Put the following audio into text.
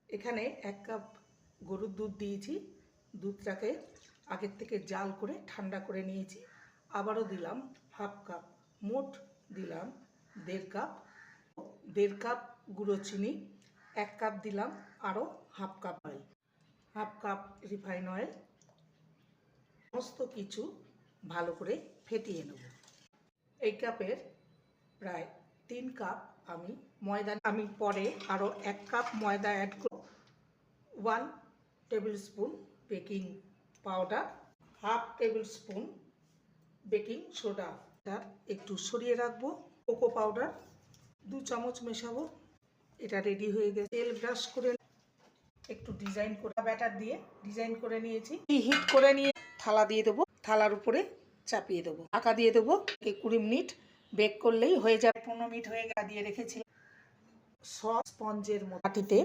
এখানে 1 কাপ গরুর দুধ দিয়েছি। দুধটাকে আগের থেকে জাল করে ঠান্ডা করে নিয়েছি। আবারও দিলাম হাফ কাপ, মোট দিলাম 1.5 কাপ। 1.5 কাপ গুঁড়ো চিনি, 1 কাপ দিলাম আরও half cup oil, half cup refine oil. সমস্ত কিছু ভালো করে ফেটিয়ে নেব। এই কাপের প্রায় 3 কাপ আমি ময়দা, আমি পরে আরও 1 কাপ ময়দা অ্যাড করব। 1 table spoon baking powder, half table spoon baking soda, একটু সরিয়ে রাখবো। কোকো পাউডার 2 চামচ মেশাবো। এটা রেডি হয়ে গেছে। তেল ব্রাশ করে একটু ডিজাইন করে ব্যাটার দিয়ে ডিজাইন করে নিয়েছি। হিট করে নিয়ে থালা দিয়ে দেবো, থালার উপরে চাপিয়ে দেবো, ঢাকা দিয়ে দেবো। 20 মিনিট বেক করলেই হয়ে যাবে। 15 মিনিট হয়ে দিয়ে রেখেছি। সস স্পঞ্জের বাটিতে